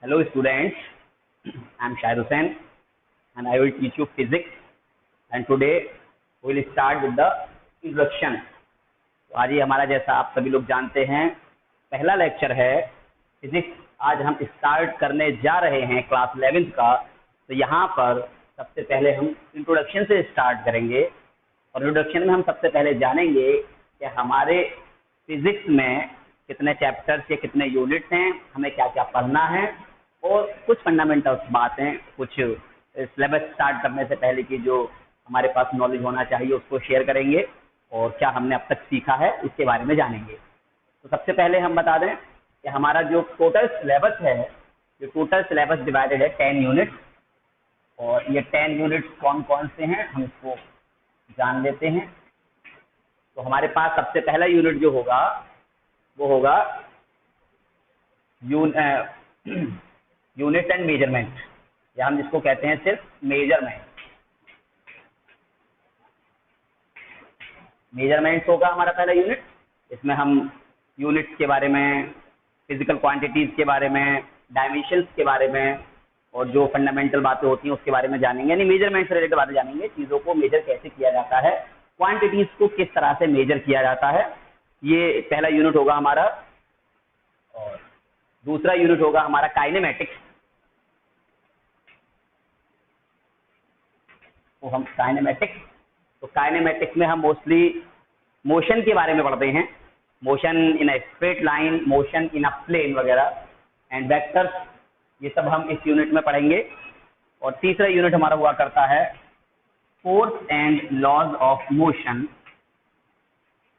Hello students, I am Shahir Hussain and I will teach you physics, and today we will start with the introduction. तो आज ये हमारा, जैसा आप सभी लोग जानते हैं, पहला लेक्चर है फिजिक्स. आज हम स्टार्ट करने जा रहे हैं क्लास 11th का. तो यहाँ पर सबसे पहले हम इंट्रोडक्शन से स्टार्ट करेंगे और इंट्रोडक्शन में हम सबसे पहले जानेंगे कि हमारे फिजिक्स में कितने चैप्टर्स या कितने यूनिट्स हैं, हमें क्या क्या पढ़ना है, और कुछ फंडामेंटल्स बातें, कुछ सिलेबस स्टार्ट करने से पहले की जो हमारे पास नॉलेज होना चाहिए उसको शेयर करेंगे, और क्या हमने अब तक सीखा है इसके बारे में जानेंगे. तो सबसे पहले हम बता दें कि हमारा जो टोटल सिलेबस है, जो टोटल सिलेबस डिवाइडेड है 10 यूनिट्स, और ये 10 यूनिट्स कौन कौन से हैं हम इसको जान लेते हैं. तो हमारे पास सबसे पहला यूनिट जो होगा वो होगा यूनिट एंड मेजरमेंट, या हम जिसको कहते हैं सिर्फ मेजरमेंट. मेजरमेंट होगा हमारा पहला यूनिट. इसमें हम यूनिट्स के बारे में, फिजिकल क्वांटिटीज के बारे में, डायमेंशंस के बारे में, और जो फंडामेंटल बातें होती हैं उसके बारे में जानेंगे, यानी मेजरमेंट से रिलेटेड बातें जानेंगे. चीज़ों को मेजर कैसे किया जाता है, क्वांटिटीज को किस तरह से मेजर किया जाता है, ये पहला यूनिट होगा हमारा. और दूसरा यूनिट होगा हमारा काइनेमेटिक्स. तो हम काइनेमेटिक्स में हम मोस्टली मोशन के बारे में पढ़ते हैं. Motion in a straight line, motion in a plane वगैरह, एंड वेक्टर्स, ये सब हम इस यूनिट में पढ़ेंगे. और तीसरा यूनिट हमारा हुआ करता है force and laws of motion.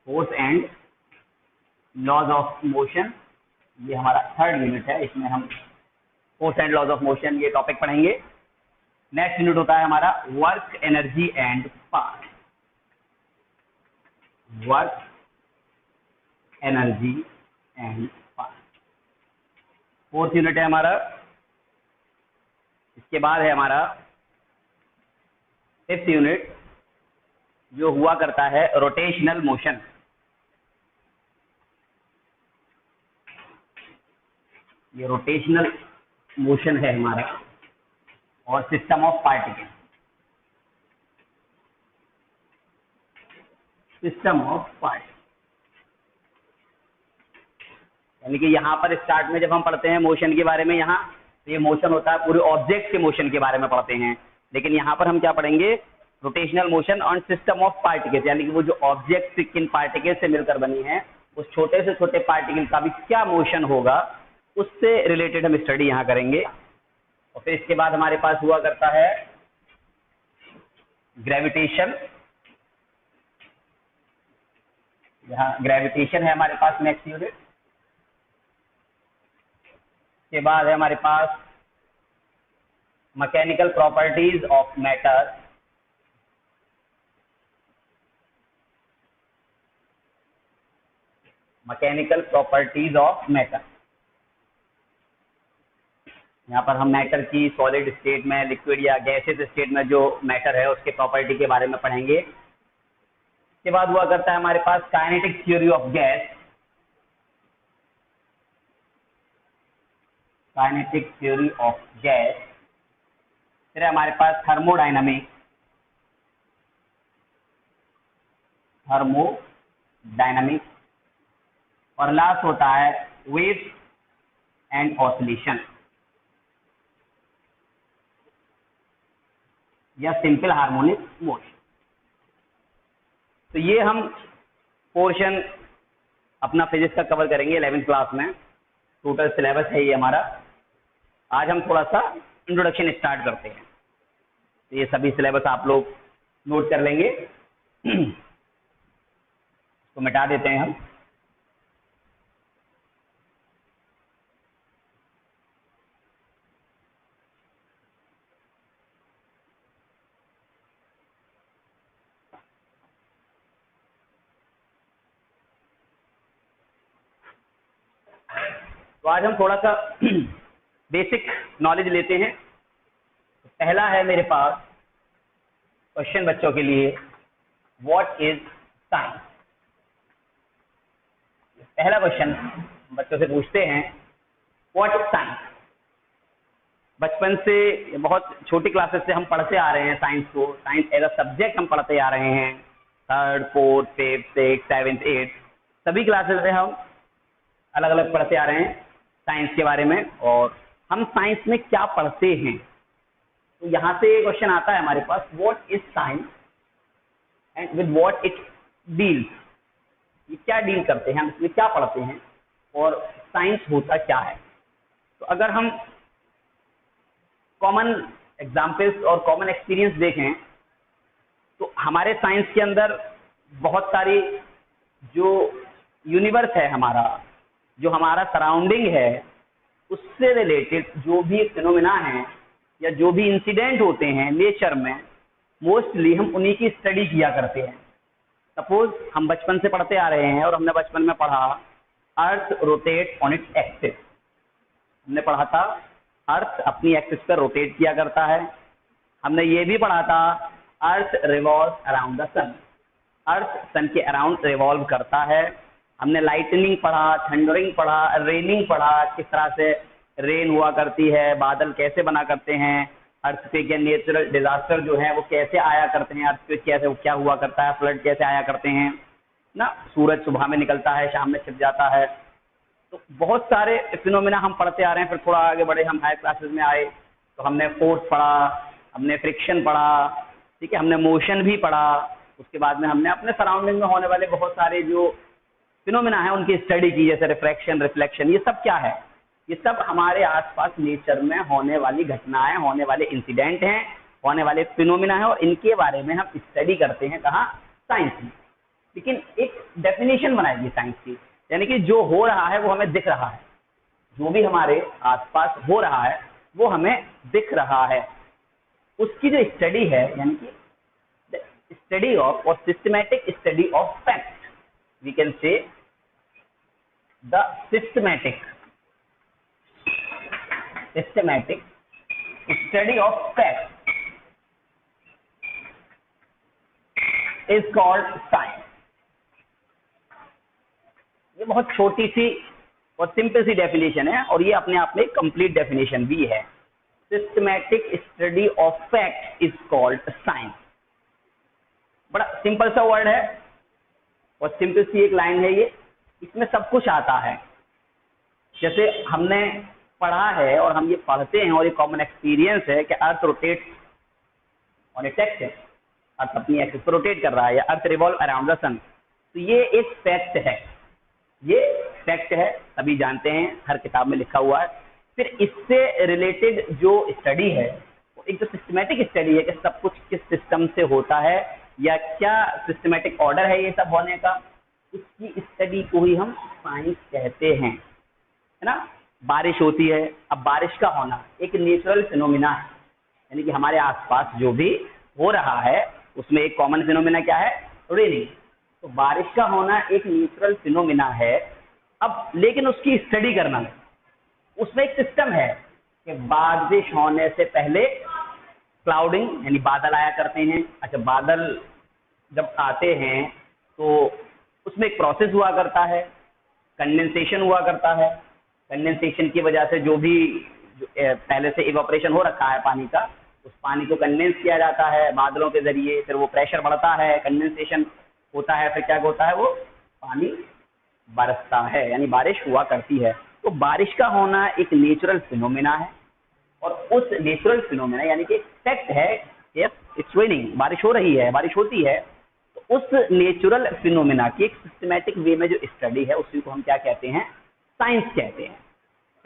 Force and laws of motion, ये हमारा थर्ड यूनिट है. इसमें हम force and laws of motion ये टॉपिक पढ़ेंगे. नेक्स्ट यूनिट होता है हमारा work, energy and power. Work, energy and power fourth unit है हमारा. इसके बाद है हमारा फिफ्थ यूनिट जो हुआ करता है रोटेशनल मोशन. ये रोटेशनल मोशन है हमारा. और system of particle. System of particle यानी कि यहाँ पर स्टार्ट में जब हम पढ़ते हैं मोशन के बारे में, यहाँ तो ये मोशन होता है पूरे ऑब्जेक्ट के मोशन के बारे में पढ़ते हैं. लेकिन यहाँ पर हम क्या पढ़ेंगे, rotational motion on system of particles, यानी कि वो जो ऑब्जेक्ट किन पार्टिकल से मिलकर बनी है, उस छोटे से छोटे पार्टिकल का भी क्या मोशन होगा, उससे रिलेटेड हम स्टडी यहाँ करेंगे. और फिर इसके बाद हमारे पास हुआ करता है ग्रेविटेशन. यहाँ ग्रेविटेशन है हमारे पास नेक्स्ट यूनिट. के बाद है हमारे पास mechanical properties of matter. Mechanical properties of matter, यहाँ पर हम मैटर की सॉलिड स्टेट में, लिक्विड या गैसेस स्टेट में जो मैटर है उसके प्रॉपर्टी के बारे में पढ़ेंगे. इसके बाद हुआ करता है हमारे पास kinetic theory of gas. Kinetic theory of gas. फिर हमारे पास थर्मोडायनामिक्स. थर्मोडायनामिक्स. और लास्ट होता है वेव्स एंड ऑसिलेशन या सिंपल हार्मोनिक मोशन. तो ये हम पोर्शन अपना फिजिक्स का कवर करेंगे 11th क्लास में. टोटल सिलेबस है ये हमारा. आज हम थोड़ा सा इंट्रोडक्शन स्टार्ट करते हैं. तो ये सभी सिलेबस आप लोग नोट कर लेंगे. तो मिटा देते हैं हम. तो आज हम थोड़ा सा बेसिक नॉलेज लेते हैं. तो पहला है मेरे पास क्वेश्चन बच्चों के लिए, व्हाट इज साइंस. पहला क्वेश्चन बच्चों से पूछते हैं, व्हाट इज साइंस. बचपन से बहुत छोटी क्लासेस से हम पढ़ते आ रहे हैं साइंस को, साइंस एज अ सब्जेक्ट हम पढ़ते आ रहे हैं। Third, fourth, fifth, six, seventh, eighth, सभी क्लासेस में हम अलग अलग पढ़ते आ रहे हैं साइंस के बारे में। और हम साइंस में क्या पढ़ते हैं, तो यहाँ से क्वेश्चन आता है हमारे पास, what is science and with what it deals. ये क्या डील करते हैं, हम इसमें क्या पढ़ते हैं और साइंस होता क्या है। तो अगर हम कॉमन एग्जाम्पल्स और कॉमन एक्सपीरियंस देखें तो हमारे साइंस के अंदर बहुत सारी जो यूनिवर्स है हमारा, जो हमारा सराउंडिंग है, उससे रिलेटेड जो भी फिनोमिना हैं या जो भी इंसिडेंट होते हैं नेचर में, मोस्टली हम उन्हीं की स्टडी किया करते हैं। सपोज हम बचपन से पढ़ते आ रहे हैं और हमने बचपन में पढ़ा अर्थ रोटेट ऑन इट्स एक्सिस। हमने पढ़ा था अर्थ अपनी एक्सिस पर रोटेट किया करता है। हमने ये भी पढ़ा था अर्थ रिवॉल्व अराउंड द सन, अर्थ सन के अराउंड रिवॉल्व करता है। हमने लाइटनिंग पढ़ा, थंडरिंग पढ़ा, रेनिंग पढ़ा, किस तरह से रेन हुआ करती है, बादल कैसे बना करते हैं, अर्थक्वेक या नेचुरल डिजास्टर जो है वो कैसे आया करते हैं, अर्थक्वेक कैसे क्या हुआ करता है, फ्लड कैसे आया करते हैं ना, सूरज सुबह में निकलता है शाम में छिप जाता है। तो बहुत सारे फिनोमिना हम पढ़ते आ रहे हैं। फिर थोड़ा आगे बढ़े, हम हायर क्लासेस में आए तो हमने फोर्स पढ़ा, हमने फ्रिक्शन पढ़ा, ठीक है, हमने मोशन भी पढ़ा। उसके बाद में हमने अपने सराउंडिंग में होने वाले बहुत सारे जो फिनोमिना है उनकी स्टडी की, जैसे रिफ्रैक्शन, रिफ्लेक्शन। ये सब क्या है, ये सब हमारे आसपास नेचर में होने वाली घटनाएं, होने वाले इंसिडेंट हैं, होने वाले फिनोमिना है, और इनके बारे में हम स्टडी करते हैं कहाँ, साइंस में। लेकिन एक डेफिनेशन बनाएगी साइंस की, यानी कि जो हो रहा है वो हमें दिख रहा है, जो भी हमारे आसपास हो रहा है वो हमें दिख रहा है, उसकी जो स्टडी है, यानी कि स्टडी ऑफ और systematic study of fact, we can say the systematic study of fact is called science. ये बहुत छोटी सी और सिंपल सी डेफिनेशन है, और ये अपने आप में कंप्लीट डेफिनेशन भी है। Systematic study of fact is called science. बड़ा सिंपल सा वर्ड है और सिंपल सी एक लाइन है ये, इसमें सब कुछ आता है। जैसे हमने पढ़ा है और हम ये पढ़ते हैं और ये कॉमन एक्सपीरियंस है कि earth rotate on its axis, earth अपनी एक्सिस पर रोटेट कर रहा है, या earth revolve around the sun. तो ये एक फैक्ट है, ये फैक्ट है, सभी जानते हैं, हर किताब में लिखा हुआ है। फिर इससे रिलेटेड जो स्टडी है वो एक जो सिस्टमैटिक स्टडी है कि सब कुछ किस सिस्टम से होता है या क्या सिस्टमैटिक ऑर्डर है ये सब होने का, उसकी स्टडी को ही हम साइंस कहते हैं, है ना। बारिश होती है, अब बारिश का होना एक नेचुरल फिनोमिना है, यानी कि हमारे आसपास जो भी हो रहा है उसमें एक कॉमन फिनोमिना क्या है, रेनिंग। तो बारिश का होना एक नेचुरल फिनोमिना है। अब लेकिन उसकी स्टडी करना, उसमें एक सिस्टम है कि बारिश होने से पहले क्लाउडिंग यानी बादल आया करते हैं। अच्छा, बादल जब आते हैं तो उसमें एक प्रोसेस हुआ करता है, कंडेंसेशन हुआ करता है। कंडेंसेशन की वजह से जो भी पहले से इवेपोरेशन हो रखा है पानी का, उस पानी को कंडेंस किया जाता है बादलों के जरिए, फिर वो प्रेशर बढ़ता है, कंडेंसेशन होता है, फिर क्या होता है, वो पानी बरसता है, यानी बारिश हुआ करती है। तो बारिश का होना एक नेचुरल फिनोमेना है, और उस नेचुरल फिनोमेना यानी कि फैक्ट है, इट्स रेनिंग, बारिश हो रही है, बारिश होती है। तो उस नेचुरल फिनोमेना की एक सिस्टमैटिक वे में जो स्टडी है उसी को हम क्या कहते हैं, साइंस कहते हैं।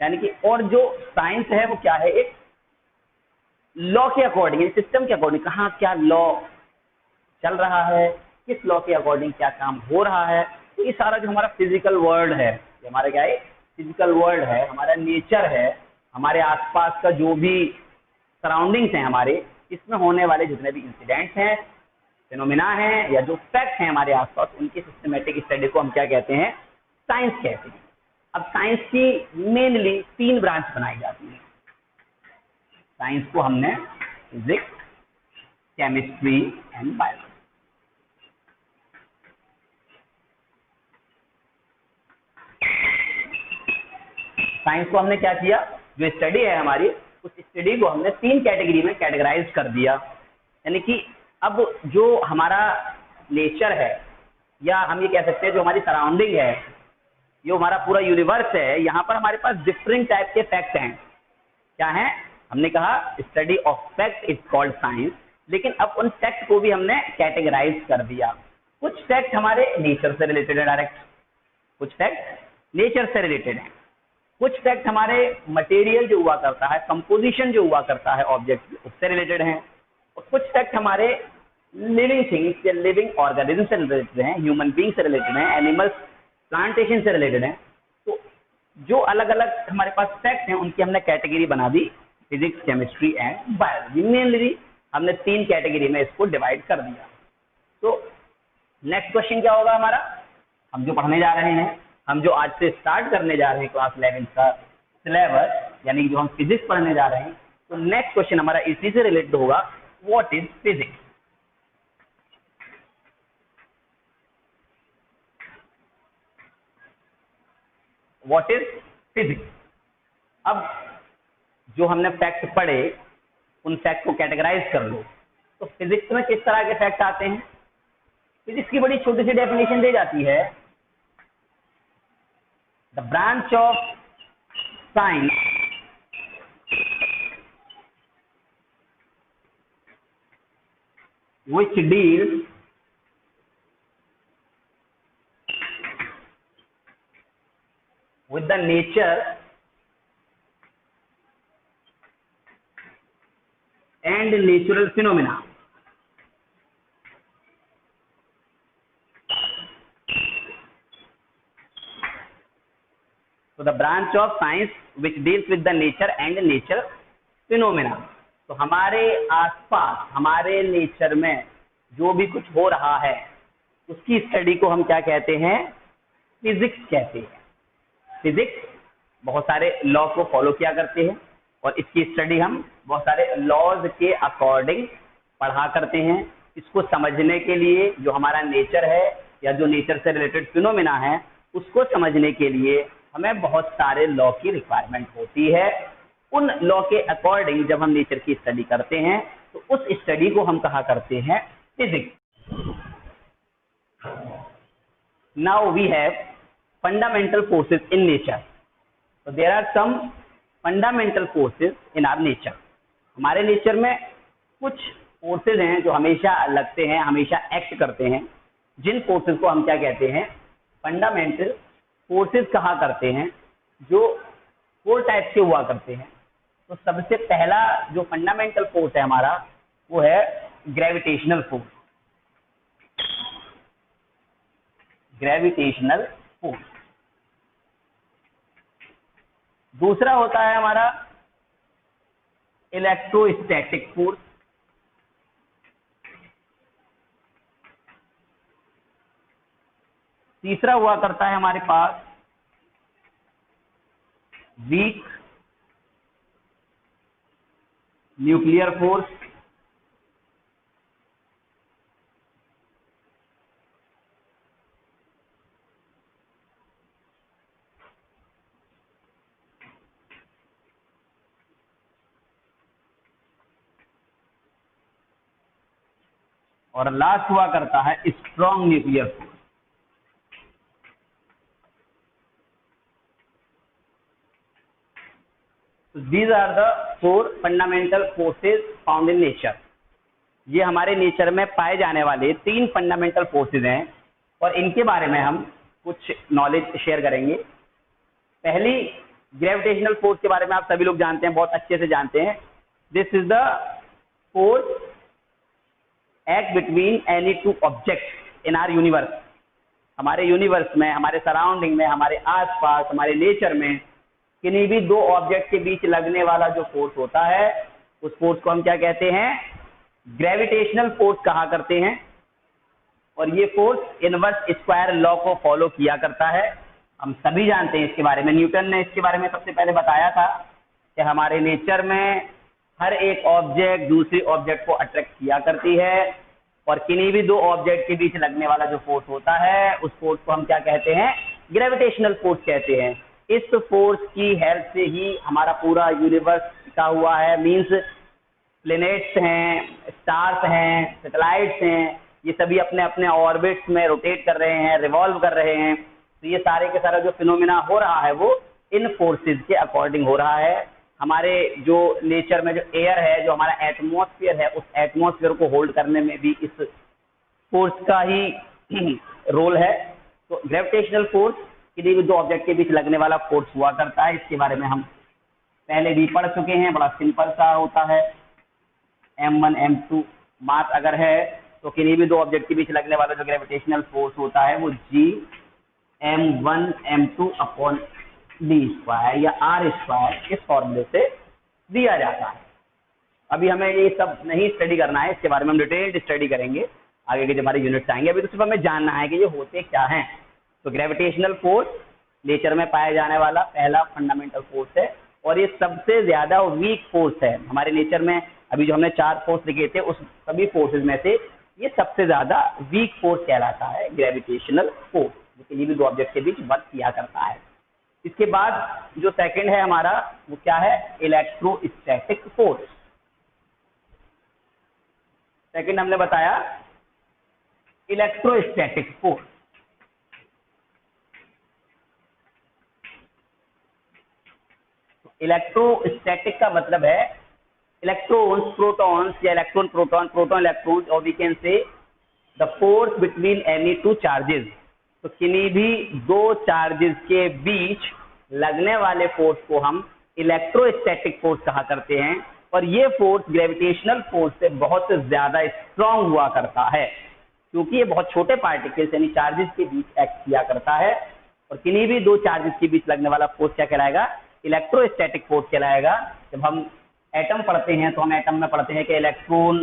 यानी कि और जो साइंस है वो क्या है, एक लॉ के अकॉर्डिंग, सिस्टम के अकॉर्डिंग, कहाँ क्या लॉ चल रहा है, किस लॉ के अकॉर्डिंग क्या काम हो रहा है। तो ये सारा जो हमारा फिजिकल वर्ल्ड है, ये हमारा क्या है, फिजिकल वर्ल्ड है, हमारा नेचर है, हमारे आसपास का जो भी सराउंडिंग्स हैं हमारे, इसमें होने वाले जितने भी इंसिडेंट्स हैं, फिनोमिना हैं, या जो फैक्ट हैं हमारे आसपास, उनकी सिस्टमेटिक स्टडी को हम क्या कहते हैं, साइंस कहते हैं। अब साइंस की मेनली 3 ब्रांच बनाई जाती है। साइंस को हमने physics, chemistry and biology. Science को हमने क्या किया, जो स्टडी है हमारी उस स्टडी को हमने 3 कैटेगरी में कैटेगराइज कर दिया। यानी कि अब जो हमारा नेचर है, या हम ये कह सकते हैं जो हमारी सराउंडिंग है, जो हमारा पूरा यूनिवर्स है, यहाँ पर हमारे पास डिफरेंट टाइप के फैक्ट हैं। क्या हैं? हमने कहा study of fact is called science, लेकिन अब उन फैक्ट को भी हमने कैटेगराइज कर दिया। कुछ फैक्ट हमारे नेचर से रिलेटेड है डायरेक्ट, कुछ फैक्ट नेचर से रिलेटेड है, कुछ फैक्ट हमारे मटेरियल जो हुआ करता है, कंपोजिशन जो हुआ करता है ऑब्जेक्ट, उससे रिलेटेड हैं, और कुछ फैक्ट हमारे लिविंग थिंग्स या लिविंग ऑर्गेनिज्म से रिलेटेड हैं, ह्यूमन बींग से रिलेटेड हैं, एनिमल्स प्लांटेशन से रिलेटेड हैं। तो जो अलग अलग हमारे पास फैक्ट हैं उनकी हमने कैटेगरी बना दी, physics, chemistry and biology. Mainly हमने 3 कैटेगरी में इसको डिवाइड कर दिया। तो नेक्स्ट क्वेश्चन क्या होगा हमारा? हम जो पढ़ने जा रहे हैं, हम जो आज से स्टार्ट करने जा रहे हैं क्लास 11 का सिलेबस, यानी जो हम फिजिक्स पढ़ने जा रहे हैं, तो नेक्स्ट क्वेश्चन हमारा इसी से रिलेटेड होगा, what is physics. What is physics. अब जो हमने फैक्ट पढ़े, उन फैक्ट को कैटेगराइज कर लो। तो फिजिक्स में किस तरह के फैक्ट आते हैं? फिजिक्स की बड़ी छोटी सी डेफिनेशन दी जाती है, the branch of science which deals with the nature and natural phenomena. So the branch of science which deals with the nature and nature phenomena. तो हमारे आसपास, हमारे नेचर में जो भी कुछ हो रहा है, उसकी स्टडी को हम क्या कहते हैं? फिजिक्स कहते हैं। फिजिक्स बहुत सारे लॉ को फॉलो किया करते हैं, और इसकी स्टडी हम बहुत सारे लॉज के अकॉर्डिंग पढ़ा करते हैं। इसको समझने के लिए जो हमारा नेचर है, या जो नेचर से रिलेटेड फिनोमिना है, उसको समझने के लिए हमें बहुत सारे लॉ की रिक्वायरमेंट होती है। उन लॉ के अकॉर्डिंग जब हम नेचर की स्टडी करते हैं, तो उस स्टडी को हम कहा करते हैं physics. Now we have fundamental forces in nature. तो there are some fundamental forces in our nature. हमारे नेचर में कुछ फोर्सेस हैं जो हमेशा लगते हैं, हमेशा एक्ट करते हैं, जिन फोर्सेस को हम क्या कहते हैं? फंडामेंटल फोर्सेस कहा करते हैं, जो 4 टाइप के हुआ करते हैं। तो सबसे पहला जो फंडामेंटल फोर्स है हमारा, वो है ग्रेविटेशनल फोर्स। Gravitational force. दूसरा होता है हमारा इलेक्ट्रोस्टैटिक फोर्स। तीसरा हुआ करता है हमारे पास वीक न्यूक्लियर फोर्स। और लास्ट हुआ करता है strong nuclear force. These are the 4 fundamental forces found in nature. ये हमारे नेचर में पाए जाने वाले 3 फंडामेंटल फोर्सेज हैं, और इनके बारे में हम कुछ नॉलेज शेयर करेंगे। पहली ग्रेविटेशनल फोर्स के बारे में आप सभी लोग जानते हैं, बहुत अच्छे से जानते हैं। This is the force act between any 2 object in our universe. हमारे यूनिवर्स में, हमारे सराउंडिंग में, हमारे आसपास, हमारे नेचर में किन्हीं भी 2 ऑब्जेक्ट के बीच लगने वाला जो फोर्स होता है, उस फोर्स को हम क्या कहते हैं? ग्रेविटेशनल फोर्स कहा करते हैं। और ये फोर्स इनवर्स स्क्वायर लॉ को फॉलो किया करता है। हम सभी जानते हैं इसके बारे में, न्यूटन ने इसके बारे में सबसे पहले बताया था कि हमारे नेचर में हर एक ऑब्जेक्ट दूसरे ऑब्जेक्ट को अट्रैक्ट किया करती है, और किन्हीं भी 2 ऑब्जेक्ट के बीच लगने वाला जो फोर्स होता है, उस फोर्स को हम क्या कहते हैं? ग्रेविटेशनल फोर्स कहते हैं। इस फोर्स की हेल्प से ही हमारा पूरा यूनिवर्स का हुआ है, मीन्स प्लेनेट्स हैं, स्टार्स हैं, सैटेलाइट्स हैं, ये सभी अपने अपने ऑर्बिट्स में रोटेट कर रहे हैं, रिवॉल्व कर रहे हैं। तो ये सारे के सारा जो फिनोमिना हो रहा है वो इन फोर्सेस के अकॉर्डिंग हो रहा है। हमारे जो नेचर में जो एयर है, जो हमारा एटमॉस्फेयर है, उस एटमॉस्फेयर को होल्ड करने में भी इस फोर्स का ही रोल है। तो ग्रेविटेशनल फोर्स किसी भी दो ऑब्जेक्ट के बीच लगने वाला फोर्स हुआ करता है। इसके बारे में हम पहले भी पढ़ चुके हैं, बड़ा सिंपल सा होता है। m1 m2 मास अगर है तो किसी भी दो ऑब्जेक्ट के बीच लगने वाला जो ग्रेविटेशनल फोर्स होता है वो g m1 m2 upon d square या r स्क्वायर इस फॉर्मूले से दिया जाता है। अभी हमें ये सब नहीं स्टडी करना है, इसके बारे में हम डिटेल्ड स्टडी करेंगे आगे के जो हमारे यूनिट्स आएंगे। अभी तो सिर्फ हमें जानना है कि ये होते क्या हैं। तो ग्रेविटेशनल फोर्स नेचर में पाया जाने वाला पहला फंडामेंटल फोर्स है और ये सबसे ज्यादा वीक फोर्स है हमारे नेचर में। अभी जो हमने 4 फोर्स लिखे थे उस सभी फोर्सेज में से ये सबसे ज्यादा वीक फोर्स कहलाता है ग्रेविटेशनल फोर्स, जो किसी भी दो ऑब्जेक्ट के बीच वर्क किया करता है। इसके बाद जो सेकंड है हमारा वो क्या है, इलेक्ट्रोस्टैटिक फोर्स। सेकंड हमने बताया इलेक्ट्रोस्टैटिक फोर्स। इलेक्ट्रोस्टैटिक का मतलब है इलेक्ट्रॉन्स, प्रोटॉन्स या इलेक्ट्रॉन प्रोटॉन, प्रोटॉन इलेक्ट्रॉन्स, और we can say the force between any two charges. तो किन्हीं भी दो चार्जेस के बीच लगने वाले फोर्स को हम इलेक्ट्रोस्टैटिक फोर्स कहा करते हैं। और ये फोर्स ग्रेविटेशनल फोर्स से बहुत ज्यादा स्ट्रांग हुआ करता है क्योंकि ये बहुत छोटे पार्टिकल्स यानी चार्जेस के बीच एक्ट किया करता है। और किन्हीं भी दो चार्जेस के बीच लगने वाला फोर्स क्या कहलाएगा, इलेक्ट्रोस्टैटिक फोर्स कहलाएगा। जब हम एटम पढ़ते हैं तो हम एटम में पढ़ते हैं कि इलेक्ट्रॉन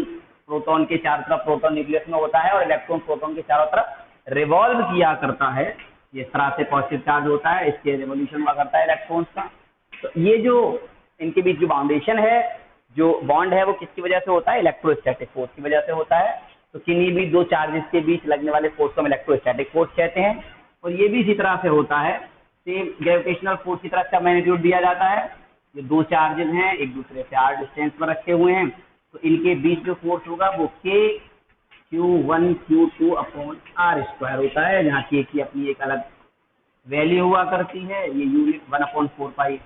प्रोटॉन के चारों तरफ, प्रोटॉन न्यूक्लियस में होता है और इलेक्ट्रॉन प्रोटॉन के चारों तरफ रिवॉल्व किया करता है। ये इस तरह से पॉजिटिव चार्ज होता है, इसके रिवोल्यूशन हुआ करता है इलेक्ट्रॉन्स का। तो ये जो इनके बीच जो बाउंडेशन है, जो बॉन्ड है, वो किसकी वजह से होता है, इलेक्ट्रोस्टैटिक फोर्स की वजह से होता है। तो किन्हीं भी दो चार्जेस के बीच लगने वाले फोर्स को हम इलेक्ट्रोस्टैटिक फोर्स कहते हैं। और ये भी इसी तरह से होता है, सेम ग्रेविटेशनल फोर्स की तरह का मैग्नीट्यूड दिया जाता है। ये दो चार्जेस हैं, एक दूसरे से r डिस्टेंस पर रखे हुए हैं, तो इनके बीच जो फोर्स होगा वो k q1 q2 upon r square होता है, जहाँ k की अपनी एक अलग वैल्यू हुआ करती है। ये यूनिट 1/4 पाई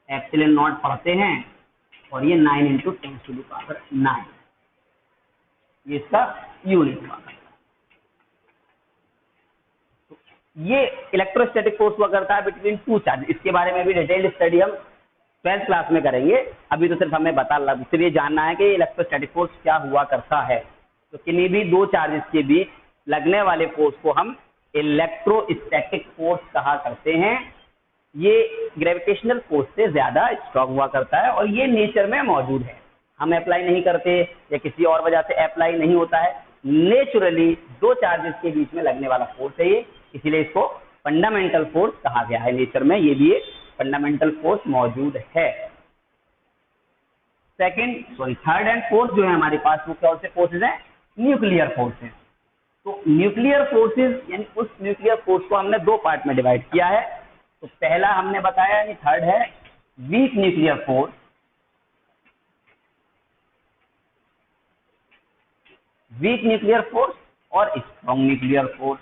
एप्सिलॉन नॉट पढ़ते हैं और ये 9 × 10⁹ ये इसका यूनिट हुआ करता है। ये इलेक्ट्रोस्टैटिक फोर्स हुआ करता है बिटवीन टू चार्ज। इसके बारे में भी डिटेल्ड स्टडी हम 12th क्लास में करेंगे। अभी तो सिर्फ हमें सिर्फ ये जानना है कि इलेक्ट्रोस्टैटिक फोर्स क्या हुआ करता है। तो किन्हीं भी दो चार्जेस के बीच लगने वाले फोर्स को हम इलेक्ट्रोस्टैटिक फोर्स कहा करते हैं। ये ग्रेविटेशनल फोर्स से ज्यादा स्ट्रांग हुआ करता है और ये नेचर में मौजूद है, हम अप्लाई नहीं करते या किसी और वजह से अप्लाई नहीं होता है। नेचुरली दो चार्जेस के बीच में लगने वाला फोर्स है ये, इसीलिए इसको फंडामेंटल फोर्स कहा गया है। नेचर में ये भी फंडामेंटल फोर्स मौजूद है। थर्ड एंड फोर्थ जो है हमारे पास वो कौन से फोर्सेज हैं, न्यूक्लियर फोर्सेज। तो न्यूक्लियर फोर्सेज यानी उस न्यूक्लियर फोर्स को हमने दो पार्ट में डिवाइड किया है। तो पहला हमने बताया यानी थर्ड है weak nuclear force. Weak nuclear force और स्ट्रॉन्ग न्यूक्लियर फोर्स।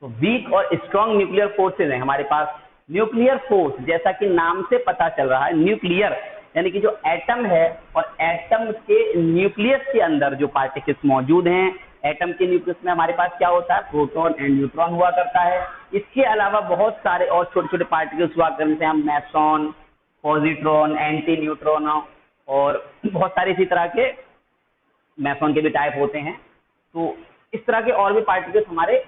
तो वीक और स्ट्रॉन्ग न्यूक्लियर फोर्सेज हैं हमारे पास। न्यूक्लियर फोर्स जैसा कि नाम से पता चल रहा है, न्यूक्लियर यानी कि जो एटम है और एटम के न्यूक्लियस के अंदर जो पार्टिकल्स मौजूद हैं, एटम के न्यूक्लियस में हमारे पास क्या होता है, प्रोटॉन एंड न्यूट्रॉन हुआ करता है। इसके अलावा बहुत सारे और छोटे छोटे पार्टिकल्स हुआ करते हैं, हम मैसॉन, पॉजिट्रॉन, एंटी न्यूट्रॉन और बहुत सारे इसी तरह के मैसॉन के भी टाइप होते हैं। तो इस तरह के और भी पार्टिकल्स हमारे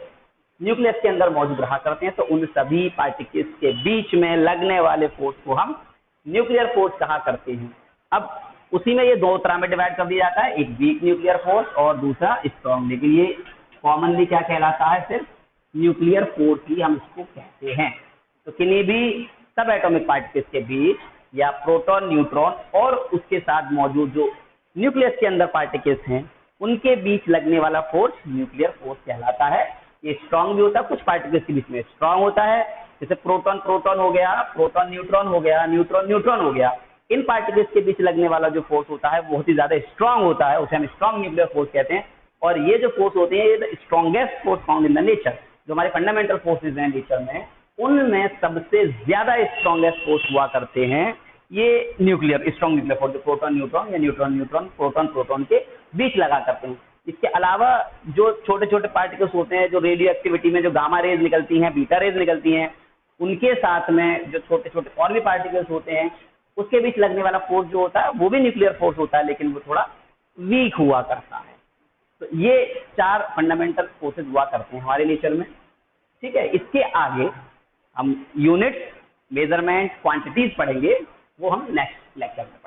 न्यूक्लियस के अंदर मौजूद रहा करते हैं। तो उन सभी पार्टिकल्स के बीच में लगने वाले फोर्स को हम न्यूक्लियर फोर्स कहा करते हैं। अब उसी में ये दो तरह में डिवाइड कर दिया जाता है, एक वीक न्यूक्लियर फोर्स और दूसरा स्ट्रॉन्ग। लेकिन ये कॉमनली क्या कहलाता है, सिर्फ न्यूक्लियर फोर्स ही हम इसको कहते हैं। तो किन्हीं भी सब एटॉमिक पार्टिकल्स के बीच या प्रोटॉन, न्यूट्रॉन और उसके साथ मौजूद जो न्यूक्लियस के अंदर पार्टिकल्स हैं उनके बीच लगने वाला फोर्स न्यूक्लियर फोर्स कहलाता है। ये स्ट्रांग भी होता है, कुछ पार्टिकल्स के बीच में स्ट्रांग होता है, जैसे प्रोटॉन प्रोटॉन हो गया, प्रोटॉन न्यूट्रॉन हो गया, न्यूट्रॉन न्यूट्रॉन हो गया। इन पार्टिकल्स के बीच लगने वाला जो फोर्स होता है वो बहुत ही ज्यादा स्ट्रांग होता है, उसे हम स्ट्रांग न्यूक्लियर फोर्स कहते हैं। और ये जो फोर्स होते हैं ये strongest force found in the nature, जो हमारे फंडामेंटल फोर्सेज हैं नेचर में, उनमें सबसे ज्यादा स्ट्रॉन्गेस्ट फोर्स हुआ करते हैं ये न्यूक्लियर स्ट्रॉन्ग न्यूक्लियर फोर्स, जो प्रोटॉन न्यूट्रॉन या न्यूट्रॉन न्यूट्रॉन प्रोटॉन प्रोटॉन के बीच लगा करते हैं। इसके अलावा जो छोटे छोटे पार्टिकल्स होते हैं, जो रेडियो एक्टिविटी में जो गामा रेज निकलती हैं, बीटा रेज निकलती हैं, उनके साथ में जो छोटे छोटे और भी पार्टिकल्स होते हैं, उसके बीच लगने वाला फोर्स जो होता है वो भी न्यूक्लियर फोर्स होता है, लेकिन वो थोड़ा वीक हुआ करता है। तो ये 4 फंडामेंटल फोर्सेस हुआ करते हैं हमारे नेचर में। ठीक है, इसके आगे हम यूनिट्स, मेजरमेंट, क्वांटिटीज पढ़ेंगे, वो हम नेक्स्ट लेक्चर में